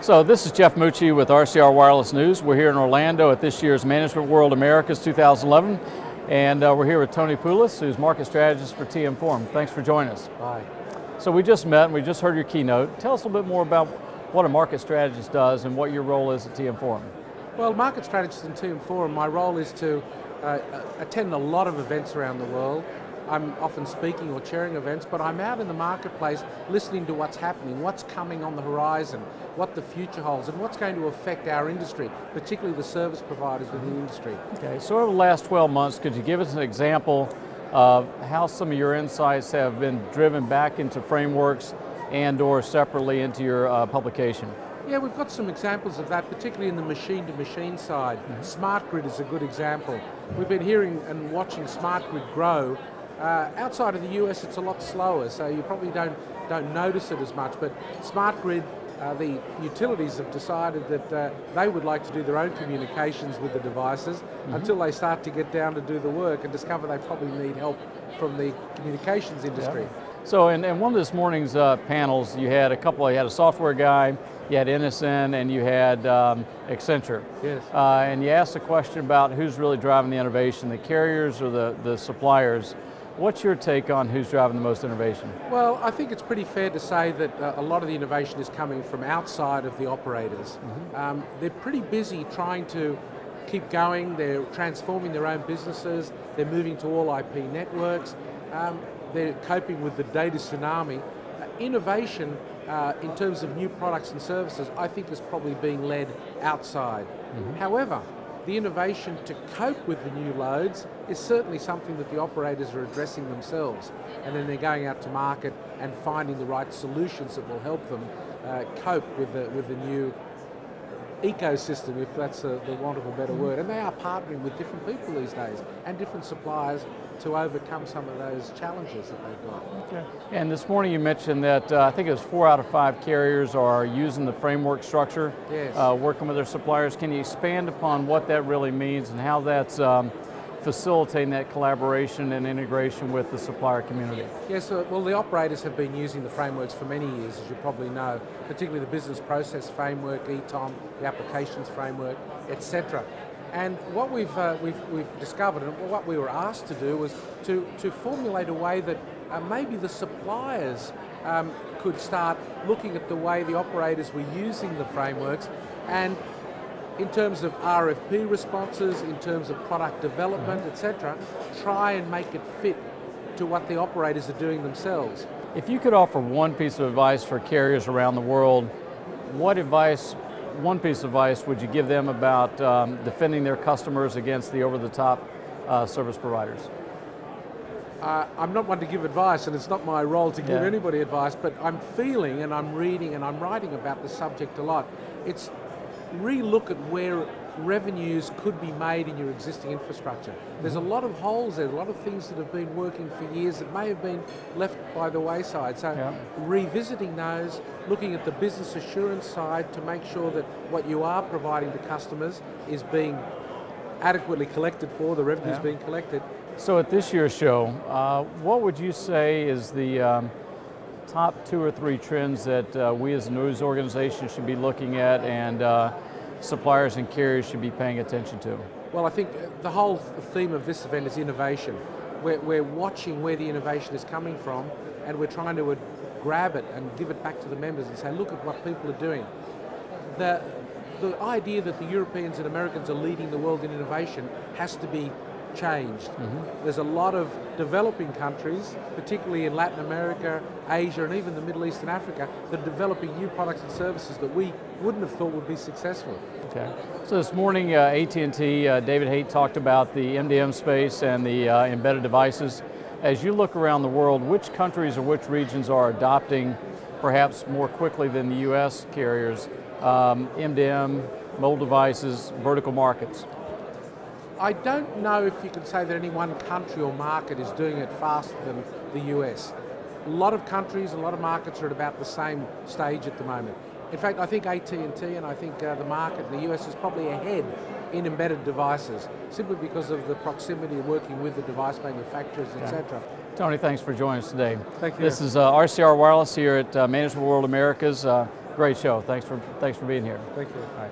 So this is Jeff Mucci with RCR Wireless News. We're here in Orlando at this year's Management World Americas 2011, and we're here with Tony Poulos, who's Market Strategist for TM Forum. Thanks for joining us. Hi. So we just met and we just heard your keynote. Tell us a little bit more about what a Market Strategist does and what your role is at TM Forum. Well, Market Strategist in TM Forum, my role is to attend a lot of events around the world. I'm often speaking or chairing events, but I'm out in the marketplace listening to what's happening, what's coming on the horizon, what the future holds, and what's going to affect our industry, particularly the service providers within the industry. Okay, so over the last 12 months, could you give us an example of how some of your insights have been driven back into frameworks and or separately into your publication? Yeah, we've got some examples of that, particularly in the machine-to-machine side. Smart grid is a good example. We've been hearing and watching smart grid grow. Outside of the US, it's a lot slower, so you probably don't notice it as much. But smart grid, the utilities have decided that they would like to do their own communications with the devices until they start to get down to do the work and discover they probably need help from the communications industry. Yeah. So in one of this morning's panels, you had a software guy, you had NSN, and you had Accenture. Yes. And you asked a question about who's really driving the innovation, the carriers or the suppliers. What's your take on who's driving the most innovation? Well, I think it's pretty fair to say that a lot of the innovation is coming from outside of the operators. They're pretty busy trying to keep going, they're transforming their own businesses, they're moving to all IP networks, they're coping with the data tsunami. Innovation in terms of new products and services, I think is probably being led outside. However, the innovation to cope with the new loads is certainly something that the operators are addressing themselves, and then they're going out to market and finding the right solutions that will help them cope with the new ecosystem, if that's the want of a better word. And they are partnering with different people these days and different suppliers to overcome some of those challenges that they've got. Okay. And this morning you mentioned that I think it was 4 out of 5 carriers are using the framework structure, yes, working with their suppliers. Can you expand upon what that really means and how that's facilitating that collaboration and integration with the supplier community? Yes, well, the operators have been using the frameworks for many years, as you probably know, particularly the business process framework, ETOM, the applications framework, etc. And what we've discovered, and what we were asked to do, was to formulate a way that maybe the suppliers could start looking at the way the operators were using the frameworks, and in terms of RFP responses, in terms of product development, etc., try and make it fit to what the operators are doing themselves. If you could offer one piece of advice for carriers around the world, one piece of advice would you give them about defending their customers against the over-the-top service providers? I'm not one to give advice, and it's not my role to give anybody advice, but I'm feeling and I'm reading and I'm writing about the subject a lot. It's re-look at where revenues could be made in your existing infrastructure. There's a lot of holes there, a lot of things that have been working for years that may have been left by the wayside. So revisiting those, looking at the business assurance side to make sure that what you are providing to customers is being adequately collected for, the revenues being collected. So at this year's show, what would you say is the top 2 or 3 trends that we as a news organization should be looking at and suppliers and carriers should be paying attention to? Well, I think the whole theme of this event is innovation. We're watching where the innovation is coming from, and we're trying to grab it and give it back to the members and say, look at what people are doing. The idea that the Europeans and Americans are leading the world in innovation has to be changed. There's a lot of developing countries, particularly in Latin America, Asia, and even the Middle East and Africa, that are developing new products and services that we wouldn't have thought would be successful. Okay. So this morning, AT&T, David Haight talked about the MDM space and the embedded devices. As you look around the world, which countries or which regions are adopting, perhaps more quickly than the US carriers, MDM, mobile devices, vertical markets? I don't know if you can say that any one country or market is doing it faster than the US. A lot of countries, a lot of markets are at about the same stage at the moment. In fact, I think AT&T and I think the market in the US is probably ahead in embedded devices, simply because of the proximity of working with the device manufacturers, etc. Tony, thanks for joining us today. Thank you. This is RCR Wireless here at Management World Americas. Great show. Thanks for being here. Thank you. All right.